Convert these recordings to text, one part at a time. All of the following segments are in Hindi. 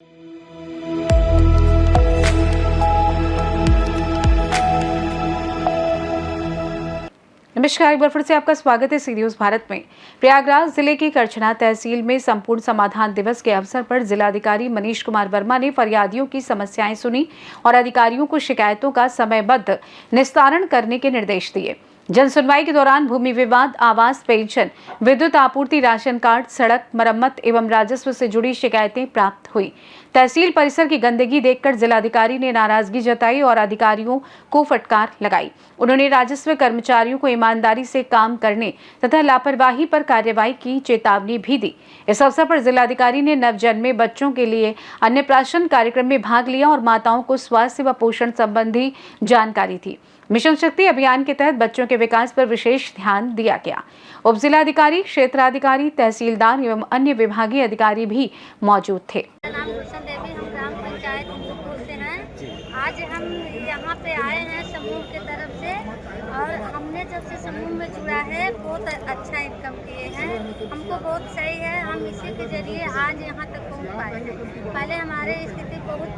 नमस्कार, एक बार फिर से आपका स्वागत है सी न्यूज भारत में। प्रयागराज जिले की करछना तहसील में संपूर्ण समाधान दिवस के अवसर पर जिलाधिकारी मनीष कुमार वर्मा ने फरियादियों की समस्याएं सुनी और अधिकारियों को शिकायतों का समयबद्ध निस्तारण करने के निर्देश दिए। जन सुनवाई के दौरान भूमि विवाद, आवास, पेंशन, विद्युत आपूर्ति, राशन कार्ड, सड़क मरम्मत एवं राजस्व से जुड़ी शिकायतें प्राप्त हुई। तहसील परिसर की गंदगी देखकर जिलाधिकारी ने नाराजगी जताई और अधिकारियों को फटकार लगाई। उन्होंने राजस्व कर्मचारियों को ईमानदारी से काम करने तथा लापरवाही पर कार्रवाई की चेतावनी भी दी। इस अवसर पर जिलाधिकारी ने नवजन्मे बच्चों के लिए अन्नप्राशन कार्यक्रम में भाग लिया और माताओं को स्वास्थ्य व पोषण संबंधी जानकारी दी। मिशन शक्ति अभियान के तहत बच्चों के विकास पर विशेष ध्यान दिया गया। उप जिलाधिकारी, क्षेत्राधिकारी, तहसीलदार एवं अन्य विभागीय अधिकारी भी मौजूद थे। मेरा नाम गुलशन देवी, हम ग्राम पंचायत इंदुपुर से हैं। आज हम यहाँ पे आए हैं समूह के तरफ से और हमने जब से समूह में जुड़ा है बहुत अच्छा इनकम किए हैं। हमको बहुत सही है, हम इसी के जरिए आज यहाँ तक पहुँच पाए हैं। पहले हमारे स्थिति बहुत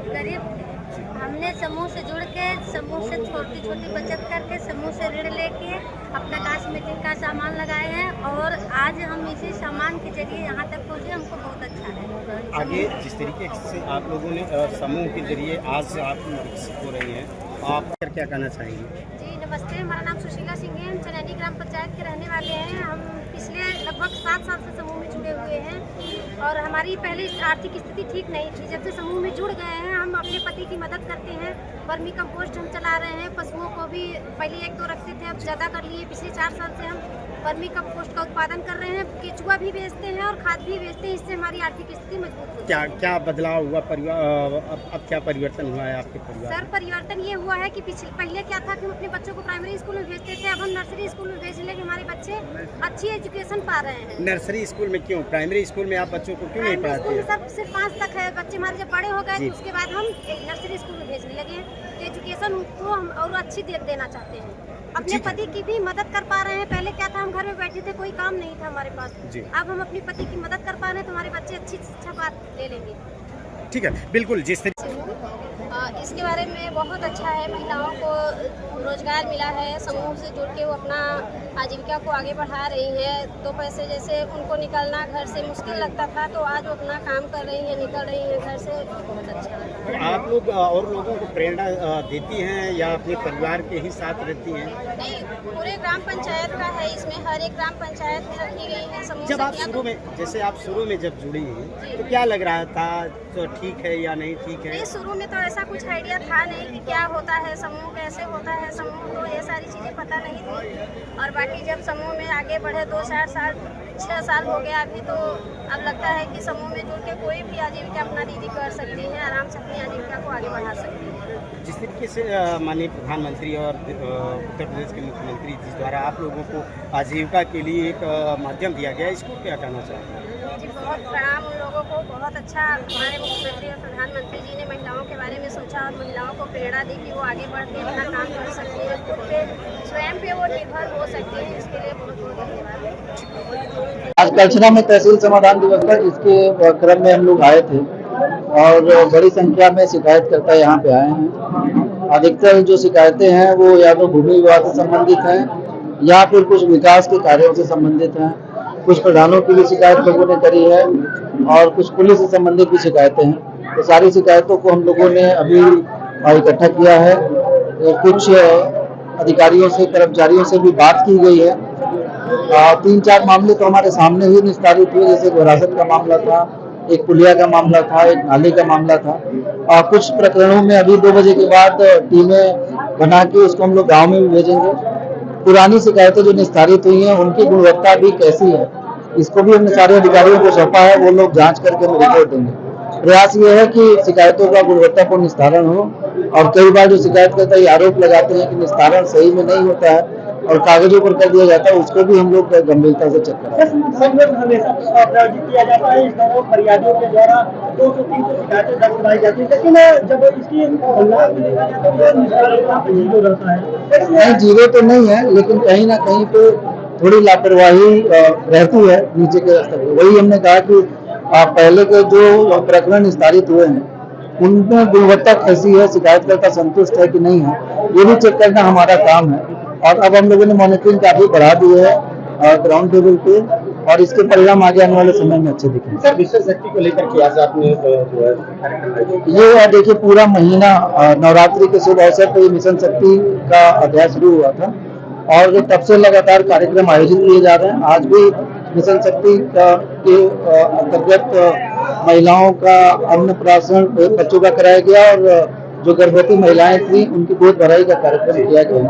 गरीब, हमने समूह से जुड़ के समूह से छोटी छोटी बचत करके समूह से ऋण लेके अपना कॉस्मेटिक का सामान लगाए हैं और आज हम इसी सामान के जरिए यहाँ तक पहुँचे। हमको बहुत अच्छा है। आगे जिस तरीके से आप लोगों ने समूह के जरिए आज आप विकसित हो रही हैं, आप क्या कहना चाहेंगे? जी नमस्ते, हमारा नाम सुशीला सिंह है। हम चनैनी ग्राम पंचायत के रहने वाले हैं। हम पिछले लगभग 7 साल से समूह में जुड़े हुए हैं और हमारी पहले आर्थिक स्थिति ठीक नहीं थी। जब से समूह में जुड़ गए हैं हम अपने पति की मदद करते हैं। वर्मी कंपोस्ट हम चला रहे हैं। पशुओं को भी पहले 1-2 रखते थे, अब ज़्यादा कर लिए। पिछले 4 साल से हम वर्मी कंपोस्ट का उत्पादन कर रहे हैं। केचुआ भी बेचते हैं और खाद भी बेचते हैं। इससे हमारी आर्थिक स्थिति मजबूत होती है। क्या बदलाव हुआ परिवार, अब क्या परिवर्तन हुआ है आपके परिवार? सर, परिवर्तन ये हुआ है कि पहले क्या था कि हम अपने बच्चों को प्राइमरी स्कूल में भेजते थे, अब हम नर्सरी स्कूल में भेज लेंगे। हमारे बच्चे अच्छी एजुकेशन पा रहे हैं। नर्सरी स्कूल में क्यों? प्राइमरी स्कूल में आप बच्चों को क्यों नहीं पढ़ाते हैं? सब सिर्फ 5 तक है। बच्चे हमारे जब बड़े हो गए तो उसके बाद हम नर्सरी स्कूल में भेजने लगे हैं। तो एजुकेशन को हम और अच्छी देना चाहते हैं। अपने पति की भी मदद कर पा रहे हैं। पहले क्या था, हम घर में बैठे थे, कोई काम नहीं था हमारे पास। अब हम अपने पति की मदद कर पा रहे हैं तो हमारे बच्चे अच्छी शिक्षा बात ले लेंगे। ठीक है, बिल्कुल। जिस तरीके इसके बारे में बहुत अच्छा है। महिलाओं को रोजगार मिला है। समूह से जुड़ के वो अपना आजीविका को आगे बढ़ा रही हैं। 2 पैसे जैसे उनको निकलना घर से मुश्किल लगता था तो आज वो अपना काम कर रही हैं, निकल रही हैं घर से। बहुत अच्छा लगता है। आप लोग और लोगों को प्रेरणा देती हैं या अपने परिवार के ही साथ रहती हैं? नहीं, पूरे ग्राम पंचायत का है। इसमें हर एक ग्राम पंचायत में रखी गई है समूह। जब आप शुरू में जब जुड़ी हैं तो क्या लग रहा था, तो ठीक है या नहीं ठीक है? नहीं, शुरू में तो ऐसा कुछ आइडिया था नहीं कि क्या होता है समूह, कैसे होता है समूह, तो ये सारी चीज़ें पता नहीं थी। और बाकी जब समूह में आगे बढ़े 2-4 साल 6 साल हो गया अभी, तो अब लगता है कि समूह में जुड़ के कोई भी आजीविका अपना दीदी कर सकती है, आराम से अपनी आजीविका को आगे बढ़ा सकती है। जिस तरीके से माननीय प्रधानमंत्री और उत्तर प्रदेश के मुख्यमंत्री जी द्वारा आप लोगों को आजीविका के लिए एक माध्यम दिया गया, इसको क्या कहना चाहेंगे? जी बहुत प्रणाम उन लोगों को। बहुत अच्छा हमारे मुख्यमंत्री और प्रधानमंत्री जी ने महिलाओं के बारे में सोचा और महिलाओं को प्रेरणा दी कि वो आगे बढ़ के अपना काम कर सकती है, खुद पे स्वयं पे वो निर्भर हो सकती है। इसके लिए बहुत बहुत धन्यवाद। आज करछना में तहसील समाधान दिवस पर इसके क्रम में हम लोग आए थे और बड़ी संख्या में शिकायतकर्ता यहाँ पे आए हैं। अधिकतर जो शिकायतें हैं वो या तो भूमि विवाद से संबंधित हैं या फिर कुछ विकास के कार्यों से संबंधित हैं। कुछ प्रधानों की भी शिकायत लोगों ने करी है और कुछ पुलिस से संबंधित भी शिकायतें हैं। तो सारी शिकायतों को हम लोगों ने अभी इकट्ठा किया है। कुछ अधिकारियों से, कर्मचारियों से भी बात की गई है। 3-4 मामले तो हमारे सामने ही निस्तारित हुए, जैसे विरासत का मामला था, एक पुलिया का मामला था, एक नाले का मामला था। कुछ प्रकरणों में अभी 2 बजे के बाद टीमें बना के उसको हम लोग गाँव में भी भेजेंगे। पुरानी शिकायतें जो निस्तारित हुई हैं उनकी गुणवत्ता भी कैसी है, इसको भी हमने सारे अधिकारियों को सौंपा है। वो लोग जांच करके हमें रिपोर्ट देंगे। प्रयास ये है कि शिकायतों का गुणवत्तापूर्ण निस्तारण हो। और कई बार जो शिकायतकर्ता ये आरोप लगाते हैं कि निस्तारण सही में नहीं होता है और कागजों पर कर दिया जाता है, उसको भी हम लोग गंभीरता से चेक करें। किया जाता है, फरियादियों के द्वारा 200-300 शिकायतें दर्ज कराई जाती है, लेकिन जब इसकी नहीं, जीरो तो नहीं है, लेकिन कहीं ना कहीं पे थोड़ी लापरवाही रहती है नीचे के स्तर पर। वही हमने कहा कि पहले के जो प्रकरण निस्तारित हुए हैं उनमें गुणवत्ता कैसी है, शिकायतकर्ता संतुष्ट है कि नहीं है, ये भी चेक करना हमारा काम है। और अब हम लोगों ने मॉनिटरिंग काफी बढ़ा दी है ग्राउंड लेवल पे, और इसके परिणाम आगे आने वाले समय में अच्छे दिखेंगे। सर विश्व शक्ति को लेकर के आज आपने जो है कार्यक्रम ये देखिए पूरा महीना नवरात्रि के शुभ अवसर पर मिशन शक्ति का अध्याय शुरू हुआ था और तब से लगातार कार्यक्रम आयोजित किए जा रहे हैं। आज भी मिशन शक्ति के अंतर्गत महिलाओं का अन्नप्राशन बच्चों का कराया गया और जो गर्भवती महिलाएं थी उनकी गोद भराई का कार्यक्रम किया गया।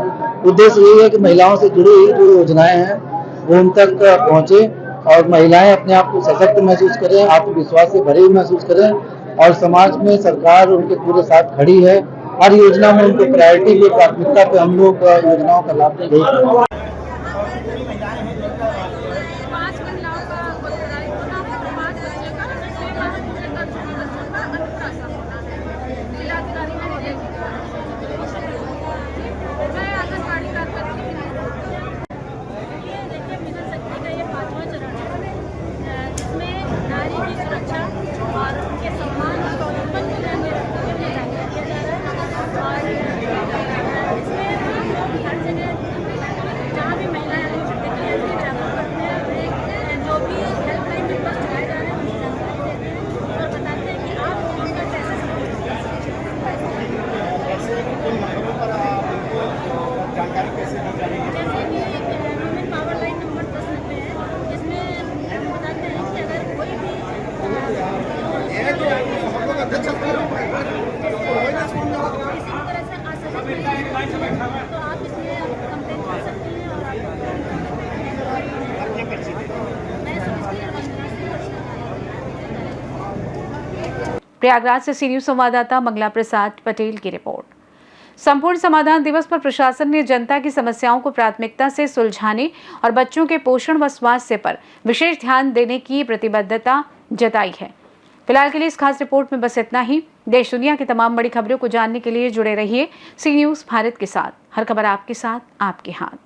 उद्देश्य यही है कि महिलाओं से जुड़ी हुई जो योजनाएं हैं वो उन तक पहुंचे और महिलाएं अपने आप को सशक्त महसूस करें, आत्मविश्वास से भरे हुए महसूस करें और समाज में सरकार उनके पूरे साथ खड़ी है। हर योजना में उनको प्रायोरिटी पे, प्राथमिकता पे हम लोग योजनाओं का लाभ देंगे। 5 महिलाओं का गोदभराई होना है, 5 बच्चे का 6 माह पूरे कर चुके बच्चों का अन्नप्राशन होना है। जिलाधिकारी ने निर्देश दिया है। मैं आंगनबाड़ी कार्यकर्ता हूँ। देखिए मिशन शक्ति का ये 5वां चरण है जिसमें नारी की सुरक्षा और उनके सम्मान को उत्पन्न करने में जागरूक किया जा रहा है। और इसमें हर जगह जहाँ भी महिलाएं जागरूक करते हैं, जो भी हेल्पलाइन नंबर चलाए जा रहे हैं उनकी जानकारी देते हैं और बताते हैं कि आप उनका कैसे जानकारी कैसे दी जा रही है? जैसे कि वुमेन पावर लाइन नंबर 1090 है, जिसमें हम बताते हैं कि अगर कोई भी किसी भी तरह से असहज महिला तो आप इसमें कंप्लेंट कर सकते हैं और मैं समझती हूँ प्रयागराज से सी न्यूज संवाददाता मंगला प्रसाद पटेल की रिपोर्ट। संपूर्ण समाधान दिवस पर प्रशासन ने जनता की समस्याओं को प्राथमिकता से सुलझाने और बच्चों के पोषण व स्वास्थ्य पर विशेष ध्यान देने की प्रतिबद्धता जताई है। फिलहाल के लिए इस खास रिपोर्ट में बस इतना ही। देश दुनिया की तमाम बड़ी खबरों को जानने के लिए जुड़े रहिए सी न्यूज भारत के साथ। हर खबर आपके साथ, आपके हाथ।